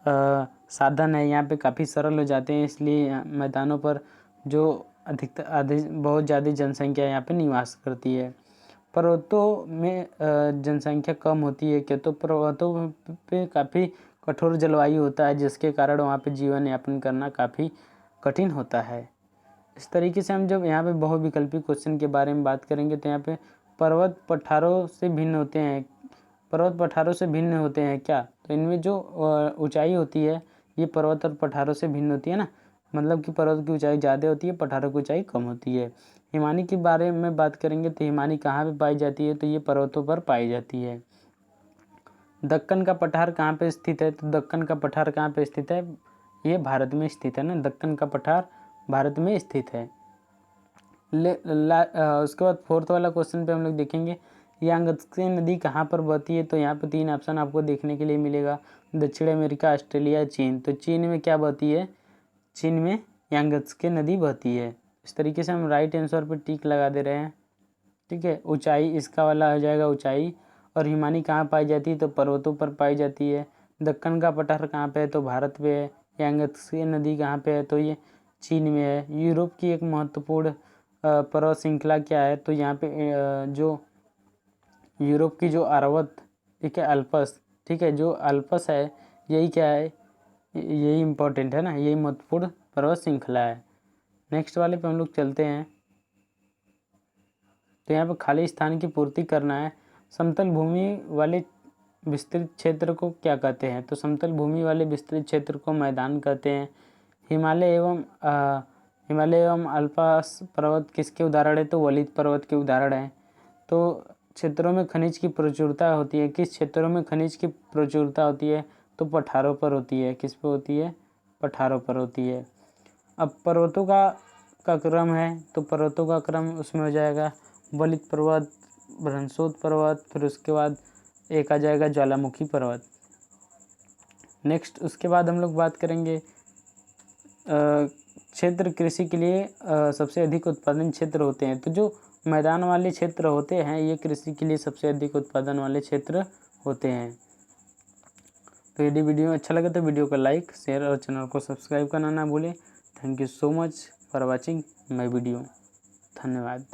साधन है यहाँ पे काफ़ी सरल हो जाते हैं, इसलिए मैदानों पर जो बहुत ज़्यादा जनसंख्या यहाँ पे निवास करती है। पर्वतों में जनसंख्या कम होती है क्या, तो पर्वतों पे काफ़ी कठोर जलवायु होता है, जिसके कारण वहाँ पे जीवन यापन करना काफ़ी कठिन होता है। इस तरीके से हम जब यहाँ पे बहुविकल्पी क्वेश्चन के बारे में बात करेंगे तो यहाँ पे पर्वत पठारों से भिन्न होते हैं, पर्वत पठारों से भिन्न होते हैं क्या, तो इनमें जो ऊंचाई होती है ये पर्वत और पठारों से भिन्न होती है ना, मतलब कि पर्वत की ऊंचाई ज़्यादा होती है, पठारों की ऊंचाई कम होती है। हिमानी के बारे में बात करेंगे तो हिमानी कहाँ पे पाई जाती है, तो ये पर्वतों पर पाई जाती है। दक्कन का पठार कहाँ पे स्थित है, तो दक्कन का पठार कहाँ पे स्थित है, ये भारत में स्थित है ना, दक्कन का पठार भारत में स्थित है। उसके बाद 4th वाला क्वेश्चन पे हम लोग देखेंगे यांगत्से नदी कहाँ पर बहती है, तो यहाँ पे 3 ऑप्शन आपको देखने के लिए मिलेगा, दक्षिण अमेरिका, ऑस्ट्रेलिया, चीन। तो चीन में क्या बहती है, चीन में यांगत्से नदी बहती है। इस तरीके से हम राइट आंसर पर टिक लगा दे रहे हैं, ठीक है। ऊंचाई इसका वाला हो जाएगा ऊंचाई। और हिमानी कहाँ पाई जाती है, तो पर्वतों पर पाई जाती है। दक्कन का पठार कहाँ पे है, तो भारत पे है। यांगत्से नदी कहाँ पे है, तो ये चीन में है। यूरोप की एक महत्वपूर्ण पर्वत श्रृंखला क्या है, तो यहाँ पे जो यूरोप की जो आर्वत, ठीक है, अल्पस, ठीक है, जो अल्पस है यही क्या है, यही इम्पोर्टेंट है ना, यही महत्वपूर्ण पर्वत श्रृंखला है। नेक्स्ट वाले पे हम लोग चलते हैं। तो यहाँ पे खाली स्थान की पूर्ति करना है। समतल भूमि वाले विस्तृत क्षेत्र को क्या कहते हैं, तो समतल भूमि वाले विस्तृत क्षेत्र को मैदान कहते हैं। हिमालय एवं अल्पस पर्वत किसके उदाहरण है, तो वलित पर्वत के उदाहरण हैं। तो क्षेत्रों में खनिज की प्रचुरता होती है, किस क्षेत्रों में खनिज की प्रचुरता होती है, तो पठारों पर होती है। किस पे होती है, पठारों पर होती है। अब पर्वतों का क्रम है, तो पर्वतों का क्रम उसमें हो जाएगा वलित पर्वत, बृहस्पति पर्वत, फिर उसके बाद एक आ जाएगा ज्वालामुखी पर्वत। नेक्स्ट उसके बाद हम लोग बात करेंगे क्षेत्र कृषि के लिए सबसे अधिक उत्पादन क्षेत्र होते हैं, तो जो मैदान वाले क्षेत्र होते हैं ये कृषि के लिए सबसे अधिक उत्पादन वाले क्षेत्र होते हैं। तो यदि वीडियो अच्छा लगे तो वीडियो को लाइक, शेयर और चैनल को सब्सक्राइब करना ना भूलें। Thank you so much for watching my video. धन्यवाद।